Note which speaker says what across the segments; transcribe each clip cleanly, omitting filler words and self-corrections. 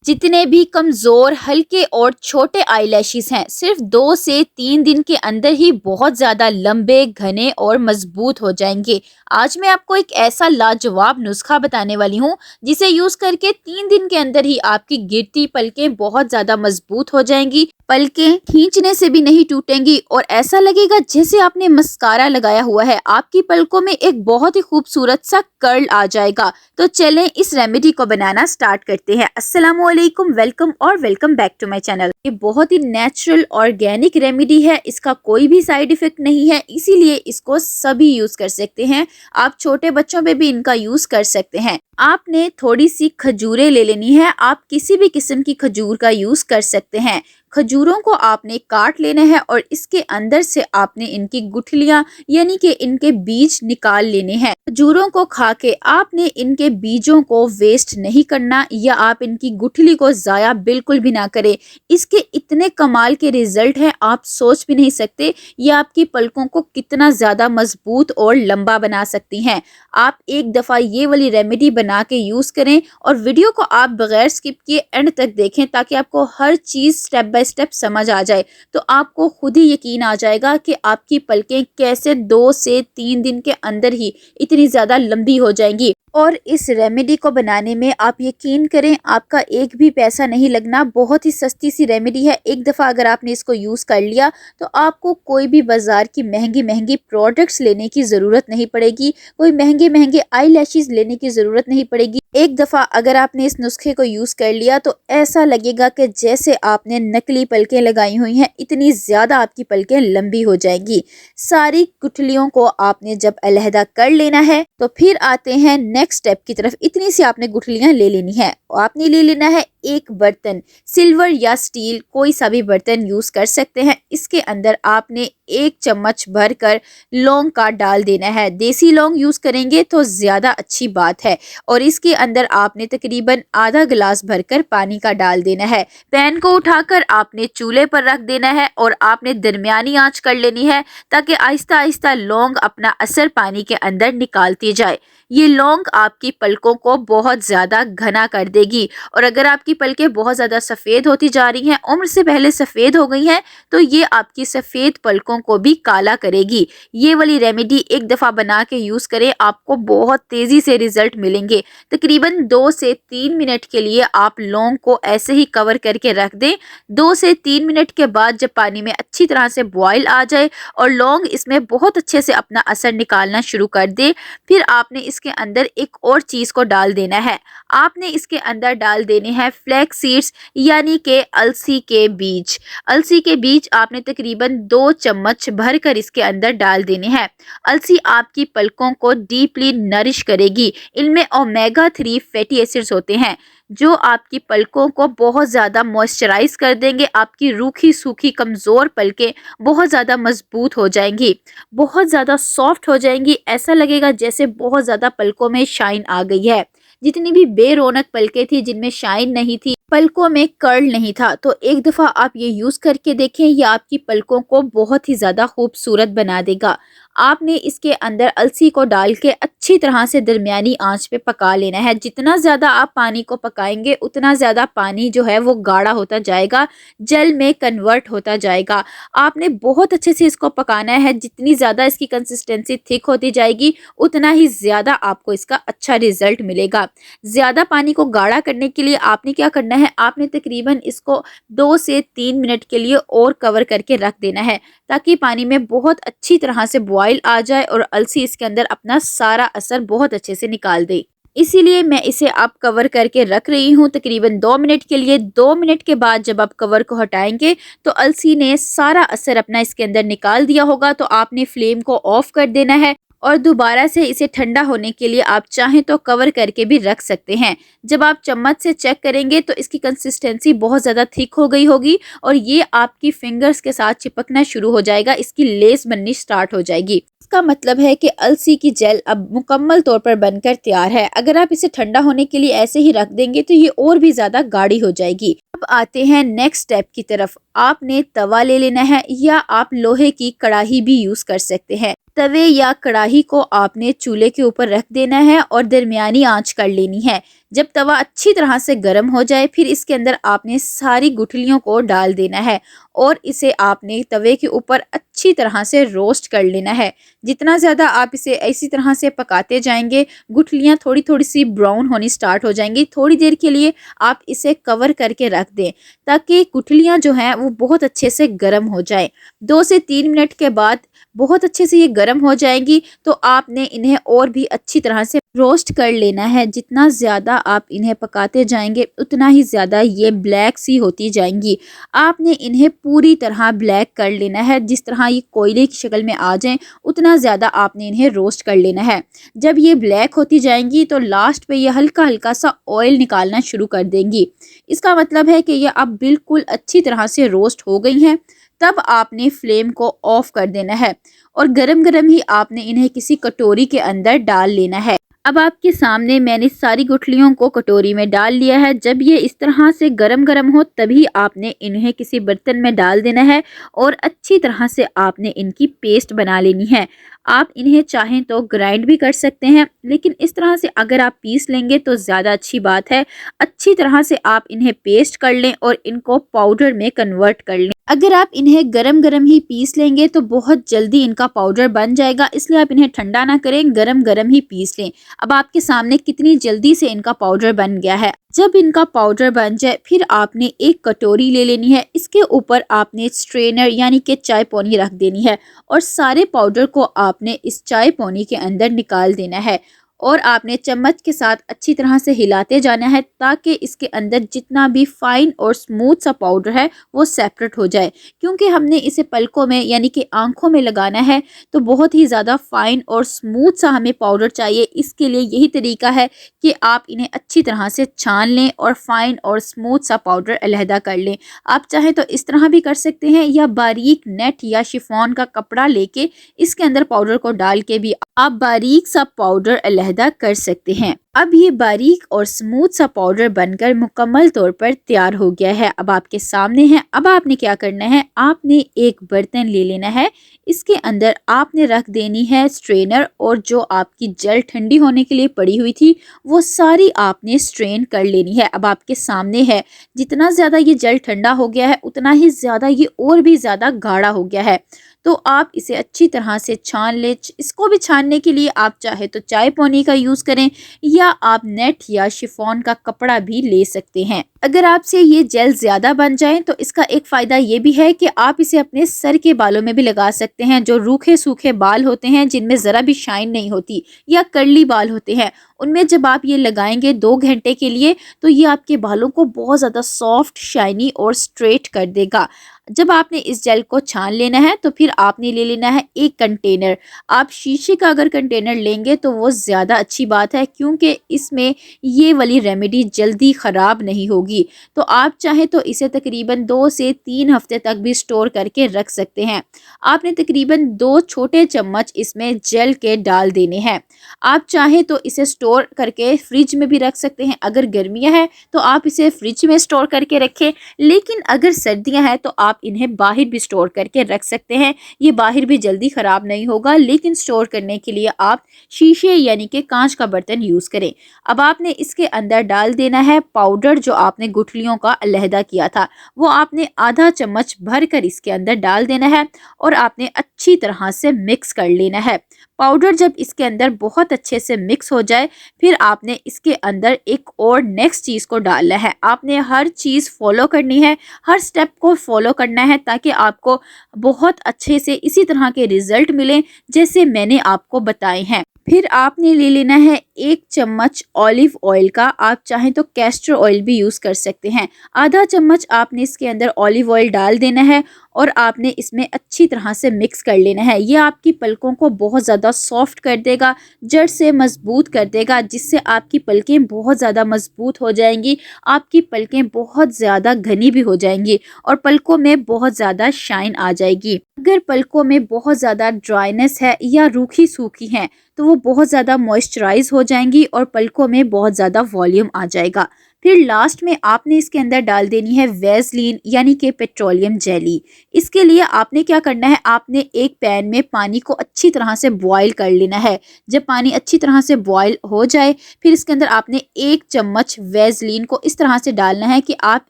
Speaker 1: जितने भी कमजोर, हल्के और छोटे आईलैशेस हैं, सिर्फ 2 से 3 दिन के अंदर ही बहुत ज्यादा लंबे, घने और मजबूत हो जाएंगे। आज मैं आपको एक ऐसा लाजवाब नुस्खा बताने वाली हूँ जिसे यूज करके 3 दिन के अंदर ही आपकी गिरती पलकें बहुत ज्यादा मजबूत हो जाएंगी। पलकें खींचने से भी नहीं टूटेंगी और ऐसा लगेगा जैसे आपने मस्कारा लगाया हुआ है। आपकी पलकों में एक बहुत ही खूबसूरत सा कर्ल आ जाएगा। तो चलें इस रेमेडी को बनाना स्टार्ट करते हैं। अस्सलाम वालेकुम, वेलकम और welcome back to my channel. ये बहुत ही नेचुरल ऑर्गेनिक रेमेडी है, इसका कोई भी साइड इफेक्ट नहीं है, इसीलिए इसको सभी यूज कर सकते हैं। आप छोटे बच्चों पे भी इनका यूज कर सकते हैं। आपने थोड़ी सी खजूरें ले लेनी है, आप किसी भी किस्म की खजूर का यूज कर सकते हैं। खजूरों को आपने काट लेना है और इसके अंदर से आपने इनकी गुठलियां यानी कि इनके बीज निकाल लेने हैं। खजूरों को खा के आपने इनके बीजों को वेस्ट नहीं करना या आप इनकी गुठली को ज़ाया बिल्कुल भी ना करें। इसके इतने कमाल के रिजल्ट हैं, आप सोच भी नहीं सकते ये आपकी पलकों को कितना ज़्यादा मजबूत और लंबा बना सकती हैं। आप एक दफ़ा ये वाली रेमेडी बना के यूज़ करें और वीडियो को आप बगैर स्किप किए एंड तक देखें ताकि आपको हर चीज़ स्टेप बाय स्टेप समझ आ जाए। तो आपको खुद ही यकीन आ जाएगा कि आपकी पलकें कैसे 2 से 3 दिन के अंदर ही इतनी ज़्यादा लंबी हो जाएंगी। और इस रेमेडी को बनाने में आप यकीन करें आपका एक भी पैसा नहीं लगना। बहुत ही सस्ती सी रेमेडी है। एक दफ़ा अगर आपने इसको यूज़ कर लिया तो आपको कोई भी बाज़ार की महंगी महंगी प्रोडक्ट्स लेने की ज़रूरत नहीं पड़ेगी, कोई महंगे महंगे आई लैशेज़ लेने की ज़रूरत नहीं पड़ेगी। एक दफ़ा अगर आपने इस नुस्खे को यूज़ कर लिया तो ऐसा लगेगा कि जैसे आपने नकली पलकें लगाई हुई हैं, इतनी ज़्यादा आपकी पलकें लंबी हो जाएंगी। सारी गुठलियों को आपने जब अलहदा कर लेना है तो फिर आते हैं नेक्स्ट स्टेप की तरफ। इतनी सी आपने गुठलियां ले लेनी है। आपने ले लेना है एक बर्तन, सिल्वर या स्टील कोई सा भी बर्तन यूज कर सकते हैं। इसके अंदर आपने 1 चम्मच भरकर लौंग का डाल देना है। देसी लौंग यूज करेंगे तो ज्यादा अच्छी बात है। और इसके अंदर आपने तकरीबन आधा गिलास भरकर पानी का डाल देना है। पैन को उठाकर आपने चूल्हे पर रख देना है और आपने दरमियानी आंच कर लेनी है ताकि आहिस्ता आहिस्ता लौंग अपना असर पानी के अंदर निकालती जाए। ये लौंग आपकी पलकों को बहुत ज़्यादा घना कर देगी और अगर आपकी पलकें बहुत ज़्यादा सफ़ेद होती जा रही हैं, उम्र से पहले सफ़ेद हो गई हैं, तो ये आपकी सफ़ेद पलकों को भी काला करेगी। ये वाली रेमेडी एक दफ़ा बना के यूज़ करें, आपको बहुत तेज़ी से रिज़ल्ट मिलेंगे। तकरीबन 2 से 3 मिनट के लिए आप लौंग को ऐसे ही कवर करके रख दें। 2 से 3 मिनट के बाद जब पानी में अच्छी तरह से बॉयल आ जाए और लौंग इसमें बहुत अच्छे से अपना असर निकालना शुरू कर दे, फिर आपने इसके अंदर एक और चीज़ को डाल देना है। आपने इसके अंदर डाल देने हैं फ्लैक्स सीड्स यानी कि अलसी के बीज। अलसी के बीज आपने तकरीबन 2 चम्मच भरकर इसके अंदर डाल देने हैं। अलसी आपकी पलकों को डीपली नरिश करेगी। इनमें ओमेगा 3 फैटी एसिड्स होते हैं जो आपकी पलकों को बहुत ज़्यादा मॉइस्चराइज कर देंगे। आपकी रूखी सूखी कमज़ोर पलकें बहुत ज़्यादा मजबूत हो जाएंगी, बहुत ज़्यादा सॉफ्ट हो जाएंगी। ऐसा लगेगा जैसे बहुत ज़्यादा पलकों में शाइन आ गई है। जितनी भी बेरौनक पलकें थी, जिनमें शाइन नहीं थी, पलकों में कर्ल नहीं था, तो एक दफ़ा आप ये यूज़ करके देखें। ये आपकी पलकों को बहुत ही ज़्यादा खूबसूरत बना देगा। आपने इसके अंदर अलसी को डाल के अच्छी तरह से दरमियानी आंच पे पका लेना है। जितना ज़्यादा आप पानी को पकाएंगे उतना ज़्यादा पानी जो है वो गाढ़ा होता जाएगा, जल में कन्वर्ट होता जाएगा। आपने बहुत अच्छे से इसको पकाना है। जितनी ज़्यादा इसकी कंसिस्टेंसी थिक होती जाएगी उतना ही ज़्यादा आपको इसका अच्छा रिजल्ट मिलेगा। ज़्यादा पानी को गाढ़ा करने के लिए आपने क्या करना है, आपने तकरीबन इसको 2 से 3 मिनट के लिए और कवर करके रख देना है ताकि पानी में बहुत अच्छी तरह से बॉयल आ जाए और अलसी इसके अंदर अपना सारा असर बहुत अच्छे से निकाल दे। इसीलिए मैं इसे आप कवर करके रख रही हूँ तकरीबन 2 मिनट के लिए। 2 मिनट के बाद जब आप कवर को हटाएंगे तो अलसी ने सारा असर अपना इसके अंदर निकाल दिया होगा। तो आपने फ्लेम को ऑफ कर देना है और दोबारा से इसे ठंडा होने के लिए आप चाहें तो कवर करके भी रख सकते हैं। जब आप चम्मच से चेक करेंगे तो इसकी कंसिस्टेंसी बहुत ज़्यादा थिक हो गई होगी और ये आपकी फिंगर्स के साथ चिपकना शुरू हो जाएगा, इसकी लेस बननी स्टार्ट हो जाएगी। इसका मतलब है कि अलसी की जेल अब मुकम्मल तौर पर बनकर तैयार है। अगर आप इसे ठंडा होने के लिए ऐसे ही रख देंगे तो ये और भी ज़्यादा गाढ़ी हो जाएगी। अब आते हैं नेक्स्ट स्टेप की तरफ। आपने तवा ले लेना है या आप लोहे की कढ़ाई भी यूज़ कर सकते हैं। तवे या कढ़ाई को आपने चूल्हे के ऊपर रख देना है और दरमियानी आंच कर लेनी है। जब तवा अच्छी तरह से गर्म हो जाए फिर इसके अंदर आपने सारी गुठलियों को डाल देना है और इसे आपने तवे के ऊपर अच्छी तरह से रोस्ट कर लेना है। जितना ज़्यादा आप इसे इसी तरह से पकाते जाएंगे गुठलियाँ थोड़ी थोड़ी सी ब्राउन होनी स्टार्ट हो जाएंगी। थोड़ी देर के लिए आप इसे कवर करके रख दें ताकि गुठलियाँ जो हैं वो बहुत अच्छे से गर्म हो जाए। 2 से 3 मिनट के बाद बहुत अच्छे से ये गर्म हो जाएंगी तो आपने इन्हें और भी अच्छी तरह से रोस्ट कर लेना है। जितना ज़्यादा आप इन्हें पकाते जाएंगे उतना ही ज़्यादा ये ब्लैक सी होती जाएंगी। आपने इन्हें पूरी तरह ब्लैक कर लेना है। जिस तरह ये कोयले की शक्ल में आ जाएं उतना ज़्यादा आपने इन्हें रोस्ट कर लेना है। जब ये ब्लैक होती जाएंगी तो लास्ट पे ये हल्का हल्का सा ऑयल निकालना शुरू कर देंगी। इसका मतलब है कि ये अब बिल्कुल अच्छी तरह से रोस्ट हो गई हैं। तब आपने फ्लेम को ऑफ कर देना है और गरम गरम ही आपने इन्हें किसी कटोरी के अंदर डाल लेना है। अब आपके सामने मैंने सारी गुठलियों को कटोरी में डाल लिया है। जब ये इस तरह से गरम गरम हो तभी आपने इन्हें किसी बर्तन में डाल देना है और अच्छी तरह से आपने इनकी पेस्ट बना लेनी है। आप इन्हें चाहें तो ग्राइंड भी कर सकते हैं लेकिन इस तरह से अगर आप पीस लेंगे तो ज़्यादा अच्छी बात है। अच्छी तरह से आप इन्हें पेस्ट कर लें और इनको पाउडर में कन्वर्ट कर लें। अगर आप इन्हें गरम गरम ही पीस लेंगे तो बहुत जल्दी इनका पाउडर बन जाएगा, इसलिए आप इन्हें ठंडा ना करें, गरम गरम ही पीस लें। अब आपके सामने कितनी जल्दी से इनका पाउडर बन गया है। जब इनका पाउडर बन जाए फिर आपने एक कटोरी ले लेनी है। इसके ऊपर आपने स्ट्रेनर यानी कि चाय पौनी रख देनी है और सारे पाउडर को आपने इस चाय पौनी के अंदर निकाल देना है और आपने चम्मच के साथ अच्छी तरह से हिलाते जाना है ताकि इसके अंदर जितना भी फाइन और स्मूथ सा पाउडर है वो सेपरेट हो जाए। क्योंकि हमने इसे पलकों में यानी कि आंखों में लगाना है तो बहुत ही ज़्यादा फाइन और स्मूथ सा हमें पाउडर चाहिए। इसके लिए यही तरीका है कि आप इन्हें अच्छी तरह से छान लें और फाइन और स्मूथ सा पाउडर अलहदा कर लें। आप चाहें तो इस तरह भी कर सकते हैं या बारीक नेट या शिफॉन का कपड़ा लेके इसके अंदर पाउडर को डाल के भी आप बारीक सा पाउडर अलहदा कर सकते हैं। अब ये बारीक और स्मूथ सा पाउडर बनकर मुकम्मल तौर पर तैयार हो गया है। अब आपके सामने है। अब आपने क्या करना है, आपने एक बर्तन ले लेना है। इसके अंदर आपने रख देनी है स्ट्रेनर और जो आपकी जल ठंडी होने के लिए पड़ी हुई थी वो सारी आपने स्ट्रेन कर लेनी है। अब आपके सामने है। जितना ज़्यादा ये जल ठंडा हो गया है उतना ही ज़्यादा ये और भी ज़्यादा गाढ़ा हो गया है। तो आप इसे अच्छी तरह से छान लें। इसको भी छानने के लिए आप चाहे तो चाय पौनी का यूज़ करें या आप नेट या शिफॉन का कपड़ा भी ले सकते हैं। अगर आपसे ये जेल ज़्यादा बन जाए तो इसका एक फ़ायदा ये भी है कि आप इसे अपने सर के बालों में भी लगा सकते हैं। जो रूखे सूखे बाल होते हैं जिनमें ज़रा भी शाइन नहीं होती या कर्ली बाल होते हैं उनमें जब आप ये लगाएंगे 2 घंटे के लिए तो ये आपके बालों को बहुत ज़्यादा सॉफ्ट, शाइनी और स्ट्रेट कर देगा। जब आपने इस जेल को छान लेना है तो फिर आपने ले लेना है एक कंटेनर। आप शीशे का अगर कंटेनर लेंगे तो वो ज़्यादा अच्छी बात है क्योंकि इसमें ये वाली रेमेडी जल्दी ख़राब नहीं होगी। तो आप चाहें तो इसे तकरीबन 2 से 3 हफ्ते तक भी स्टोर करके रख सकते हैं। आपने तकरीबन 2 छोटे चम्मच इसमें जेल के डाल देने हैं। आप चाहें तो इसे स्टोर करके फ्रिज में भी रख सकते हैं। अगर गर्मियाँ हैं तो आप इसे फ्रिज में स्टोर करके रखें, लेकिन अगर सर्दियाँ हैं तो आप इन्हें बाहर भी स्टोर करके रख सकते हैं। ये बाहर भी जल्दी ख़राब नहीं होगा, लेकिन स्टोर करने के लिए आप शीशे यानी कि कांच का बर्तन यूज़ करें। अब आपने इसके अंदर डाल देना है पाउडर जो आपने गुठलियों का अलहदा किया था। वो आपने आधा चम्मच भर कर इसके अंदर डाल देना है और आपने अच्छी तरह से मिक्स कर लेना है। पाउडर जब इसके अंदर बहुत अच्छे से मिक्स हो जाए फिर आपने इसके अंदर एक और नेक्स्ट चीज़ को डालना है। आपने हर चीज़ फॉलो करनी है, हर स्टेप को फॉलो करना है ताकि आपको बहुत अच्छे से इसी तरह के रिजल्ट मिलें जैसे मैंने आपको बताए हैं। फिर आपने ले लेना है 1 चम्मच ऑलिव ऑयल का। आप चाहें तो कैस्टर ऑयल भी यूज़ कर सकते हैं। आधा चम्मच आपने इसके अंदर ऑलिव ऑयल डाल देना है और आपने इसमें अच्छी तरह से मिक्स कर लेना है। ये आपकी पलकों को बहुत ज़्यादा सॉफ्ट कर देगा, जड़ से मजबूत कर देगा, जिससे आपकी पलकें बहुत ज़्यादा मजबूत हो जाएंगी। आपकी पलकें बहुत ज़्यादा घनी भी हो जाएंगी और पलकों में बहुत ज़्यादा शाइन आ जाएगी। अगर पलकों में बहुत ज़्यादा ड्राइनेस है या रूखी सूखी हैं तो वो बहुत ज़्यादा मॉइस्चराइज हो जाएंगी और पलकों में बहुत ज़्यादा वॉल्यूम आ जाएगा। फिर लास्ट में आपने इसके अंदर डाल देनी है वैसलीन यानी कि पेट्रोलियम जेली। इसके लिए आपने क्या करना है, आपने एक पैन में पानी को अच्छी तरह से बॉईल कर लेना है। जब पानी अच्छी तरह से बॉईल हो जाए फिर इसके अंदर आपने 1 चम्मच वैसलीन को इस तरह से डालना है कि आप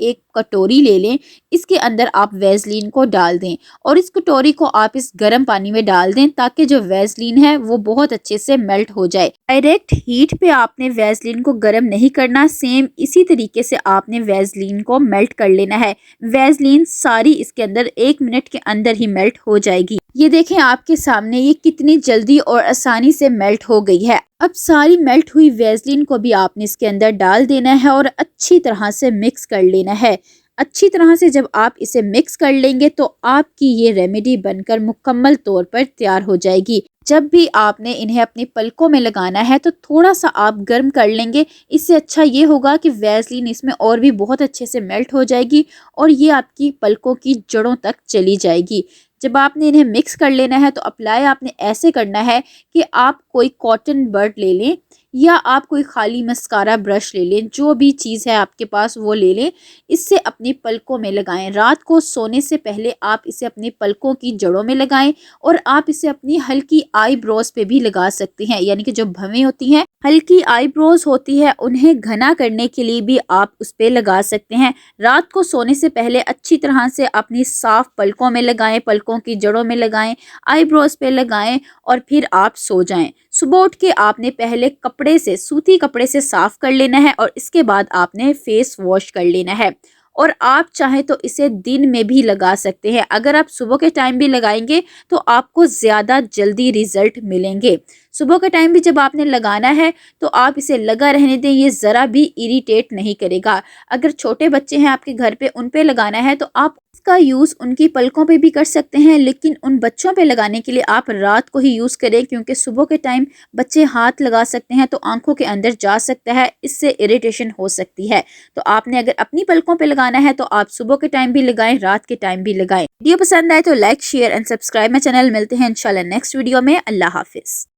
Speaker 1: एक कटोरी ले लें, इसके अंदर आप वैसलीन को डाल दें और इस कटोरी को आप इस गर्म पानी में डाल दें ताकि जो वैसलीन है वो बहुत अच्छे से मेल्ट हो जाए। डायरेक्ट हीट पे आपने वैसलीन को गर्म नहीं करना, सेम इसी तरीके से आपने वैसलीन को मेल्ट कर लेना है। वैसलीन सारी इसके अंदर 1 मिनट के अंदर ही मेल्ट हो जाएगी। ये देखें आपके सामने ये कितनी जल्दी और आसानी से मेल्ट हो गई है। अब सारी मेल्ट हुई वैसलीन को भी आपने इसके अंदर डाल देना है और अच्छी तरह से मिक्स कर लेना है। अच्छी तरह से जब आप इसे मिक्स कर लेंगे तो आपकी ये रेमेडी बनकर मुकम्मल तौर पर तैयार हो जाएगी। जब भी आपने इन्हें अपनी पलकों में लगाना है तो थोड़ा सा आप गर्म कर लेंगे, इससे अच्छा ये होगा कि वैसलीन इसमें और भी बहुत अच्छे से मेल्ट हो जाएगी और ये आपकी पलकों की जड़ों तक चली जाएगी। जब आपने इन्हें मिक्स कर लेना है तो अप्लाई आपने ऐसे करना है कि आप कोई कॉटन बड ले लें या आप कोई खाली मस्कारा ब्रश ले लें, जो भी चीज़ है आपके पास वो ले लें। इससे अपनी पलकों में लगाएं। रात को सोने से पहले आप इसे अपनी पलकों की जड़ों में लगाएं और आप इसे अपनी हल्की आईब्रोज पे भी लगा सकते हैं, यानी कि जो भवें होती हैं, हल्की आईब्रोज होती है, उन्हें घना करने के लिए भी आप उस पर लगा सकते हैं। रात को सोने से पहले अच्छी तरह से अपनी साफ पलकों में लगाएं, पलकों की जड़ों में लगाएं, आईब्रोज पे लगाएं और फिर आप सो जाएं। सुबह उठ के आपने पहले कपड़े से, सूती कपड़े से साफ कर लेना है और इसके बाद आपने फेस वॉश कर लेना है। और आप चाहें तो इसे दिन में भी लगा सकते हैं। अगर आप सुबह के टाइम भी लगाएंगे तो आपको ज़्यादा जल्दी रिजल्ट मिलेंगे। सुबह के टाइम भी जब आपने लगाना है तो आप इसे लगा रहने दें, ये ज़रा भी इरिटेट नहीं करेगा। अगर छोटे बच्चे हैं आपके घर पे, उन पे लगाना है तो आप इसका यूज़ उनकी पलकों पे भी कर सकते हैं, लेकिन उन बच्चों पे लगाने के लिए आप रात को ही यूज़ करें, क्योंकि सुबह के टाइम बच्चे हाथ लगा सकते हैं तो आंखों के अंदर जा सकता है, इससे इरिटेशन हो सकती है। तो आपने अगर अपनी पलकों पे लगाना है तो आप सुबह के टाइम भी लगाएं, रात के टाइम भी लगाएं। वीडियो पसंद आए तो like, share and subscribe my channel. मिलते हैं इंशाल्लाह नेक्स्ट वीडियो में। अल्लाह हाफिज़।